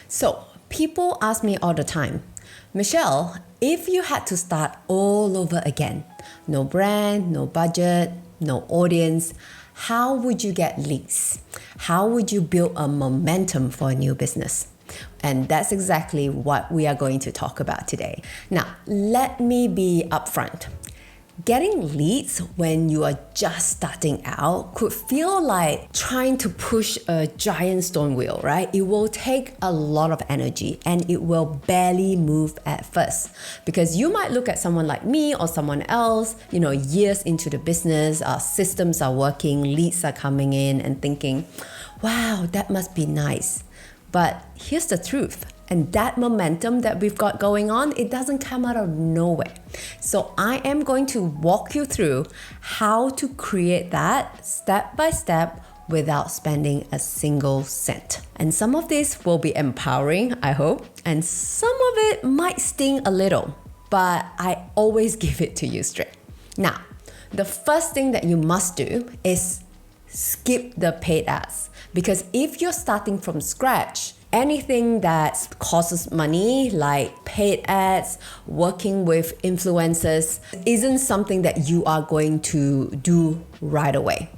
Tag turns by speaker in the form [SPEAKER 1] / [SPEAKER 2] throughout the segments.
[SPEAKER 1] So, people ask me all the time, Michelle, if you had to start all over again, no brand, no budget, no audience, how would you get leads? How would you build a momentum for a new business? And that's exactly what we are going to talk about today. Now, let me be upfront. Getting leads when you are just starting out could feel like trying to push a giant stone wheel, right? It will take a lot of energy and it will barely move at first. Because you might look at someone like me or someone else, years into the business, our systems are working, leads are coming in, and thinking, wow, that must be nice. But here's the truth. And that momentum that we've got going on, it doesn't come out of nowhere. So I am going to walk you through how to create that step by step without spending a single cent. And some of this will be empowering, I hope, and some of it might sting a little, but I always give it to you straight. Now, the first thing that you must do is skip the paid ads. Because if you're starting from scratch, anything that costs money, like paid ads, working with influencers, isn't something that you are going to do right away.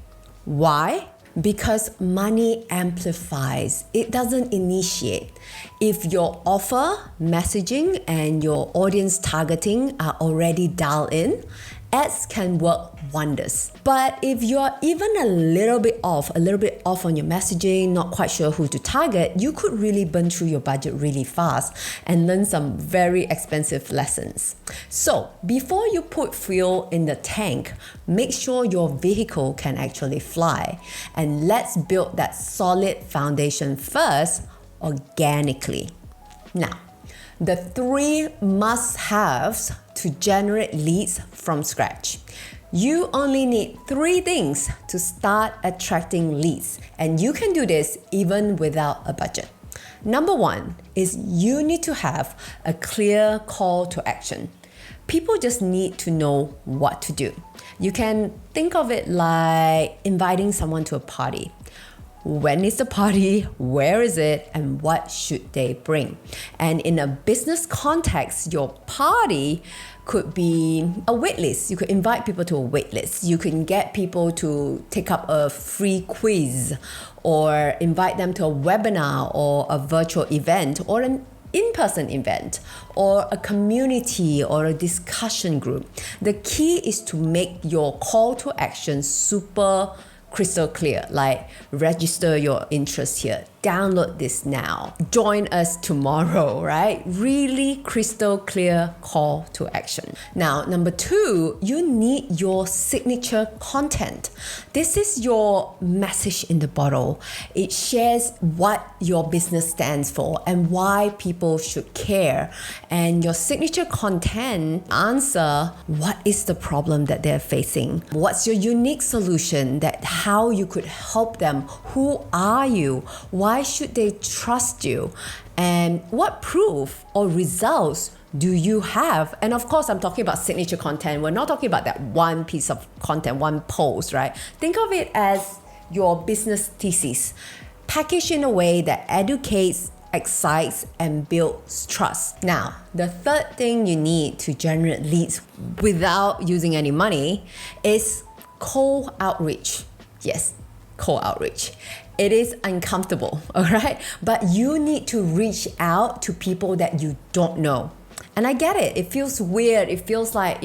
[SPEAKER 1] Why? Because money amplifies. It doesn't initiate. If your offer, messaging, and your audience targeting are already dialed in, ads can work wonders. But if you're even a little bit off on your messaging, not quite sure who to target, you could really burn through your budget really fast and learn some very expensive lessons. So before you put fuel in the tank, make sure your vehicle can actually fly. And let's build that solid foundation first, organically. Now, the 3 must-haves to generate leads from scratch. You only need 3 things to start attracting leads, and you can do this even without a budget. Number 1 is you need to have a clear call to action. People just need to know what to do. You can think of it like inviting someone to a party. When is the party? Where is it? And what should they bring? And in a business context, your party could be a waitlist. You could invite people to a waitlist. You can get people to take up a free quiz or invite them to a webinar or a virtual event or an in-person event or a community or a discussion group. The key is to make your call to action super crystal clear, like register your interest here, download this now, join us tomorrow, right? Really crystal clear call to action. Now, number 2, you need your signature content. This is your message in the bottle. It shares what your business stands for and why people should care. And your signature content answer what is the problem that they're facing. What's your unique solution, that how you could help them? Who are you? Why should they trust you? And what proof or results do you have? And of course, I'm talking about signature content. We're not talking about that one piece of content, one post, right? Think of it as your business thesis, packaged in a way that educates, excites, and builds trust. Now, the third thing you need to generate leads without using any money is cold outreach. Yes, cold outreach. It is uncomfortable, all right? But you need to reach out to people that you don't know. And I get it. It feels weird. It feels like,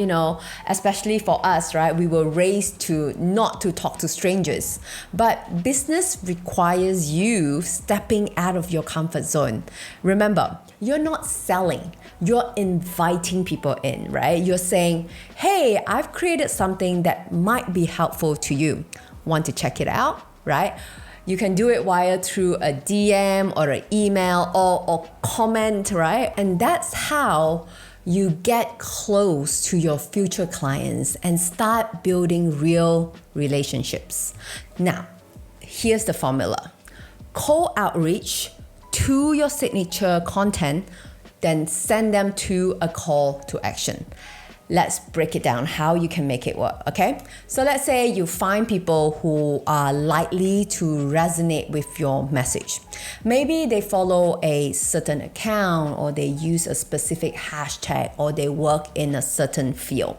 [SPEAKER 1] especially for us, right? We were raised to not to talk to strangers. But business requires you stepping out of your comfort zone. Remember, you're not selling. You're inviting people in, right? You're saying, hey, I've created something that might be helpful to you. Want to check it out, right? You can do it through a DM or an email or comment, right? And that's how you get close to your future clients and start building real relationships. Now, here's the formula. Cold outreach to your signature content, then send them to a call to action. let's break it down how you can make it work, okay? So let's say you find people who are likely to resonate with your message. Maybe they follow a certain account, or they use a specific hashtag, or they work in a certain field.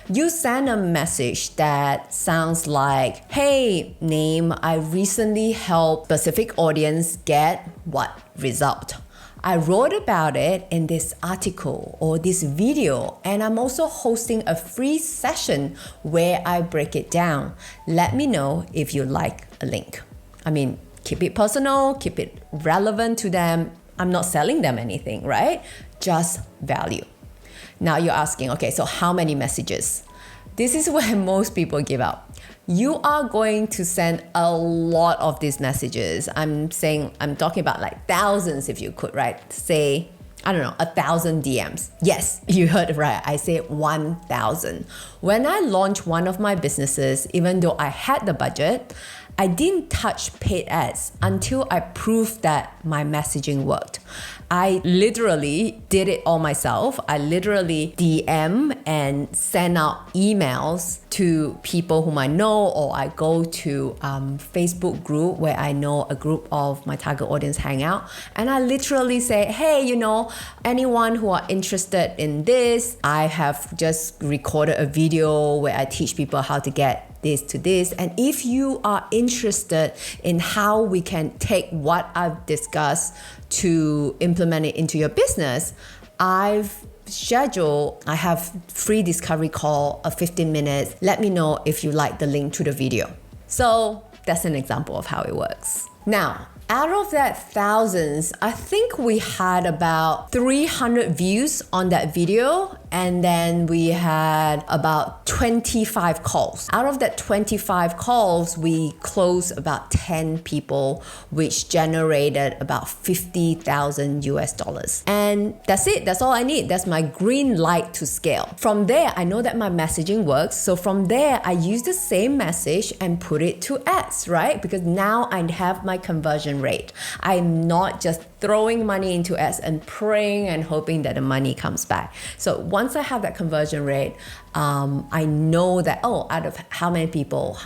[SPEAKER 1] You send a message that sounds like, hey, name, I recently helped specific audience get what result? I wrote about it in this article or this video, and I'm also hosting a free session where I break it down. Let me know if you like a link. I mean, keep it personal, keep it relevant to them. I'm not selling them anything, right? Just value. Now you're asking, okay, so how many messages? This is where most people give up. You are going to send a lot of these messages. I'm talking about like thousands if you could, right? Say, I don't know, 1,000 DMs. Yes, you heard right. I said 1,000. When I launched one of my businesses, even though I had the budget, I didn't touch paid ads until I proved that my messaging worked. I literally did it all myself. I literally DM and send out emails to people whom I know, or I go to Facebook group where I know a group of my target audience hang out, and I literally say, hey, anyone who are interested in this, I have just recorded a video where I teach people how to get this to this. And if you are interested in how we can take what I've discussed to implement it into your business, I have free discovery call of 15 minutes. Let me know if you like the link to the video. So that's an example of how it works. Now, out of that thousands, I think we had about 300 views on that video, and then we had about 25 calls. Out of that 25 calls, we closed about 10 people, which generated about $50,000. And that's it. That's all I need. That's my green light to scale. From there, I know that my messaging works. So from there, I use the same message and put it to ads, right? Because now I have my conversion rate. I'm not just throwing money into ads and praying and hoping that the money comes back. So once I have that conversion rate, I know that, out of how many people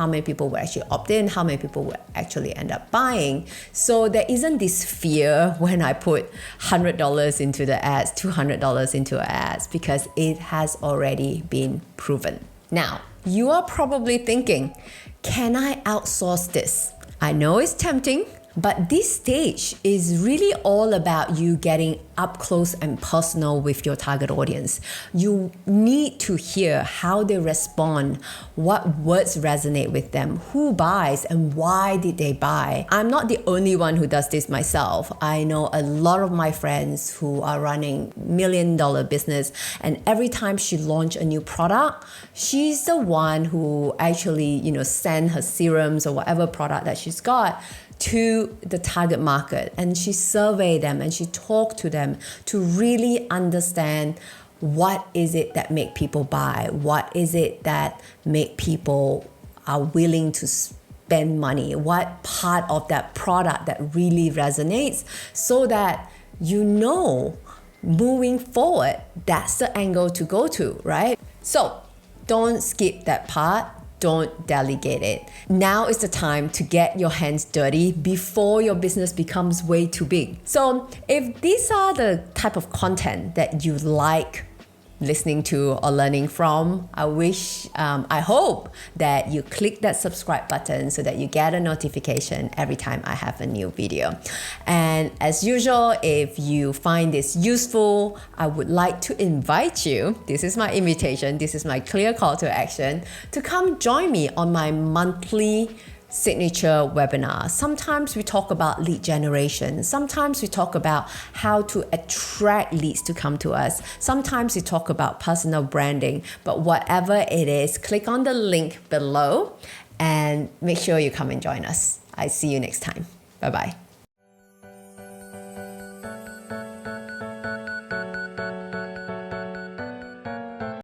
[SPEAKER 1] will actually opt in, how many people will actually end up buying. So there isn't this fear when I put $100 into the ads, $200 into ads, because it has already been proven. Now, you are probably thinking, can I outsource this? I know it's tempting, but this stage is really all about you getting up close and personal with your target audience. You need to hear how they respond, what words resonate with them, who buys, and why did they buy. I'm not the only one who does this myself. I know a lot of my friends who are running $1 million business, and every time she launches a new product, she's the one who actually, send her serums or whatever product that she's got to the target market, and she surveyed them and she talked to them to really understand what is it that make people buy, what is it that make people are willing to spend money, what part of that product that really resonates, so that moving forward, that's the angle to go to, right? So don't skip that part. Don't delegate it. Now is the time to get your hands dirty before your business becomes way too big. So if these are the type of content that you like listening to or learning from, I hope that you click that subscribe button so that you get a notification every time I have a new video. And as usual, if you find this useful, I would like to invite you, this is my invitation, this is my clear call to action, to come join me on my monthly signature webinar. Sometimes we talk about lead generation. Sometimes we talk about how to attract leads to come to us. Sometimes we talk about personal branding. But whatever it is, click on the link below and make sure you come and join us. I see you next time. Bye-bye.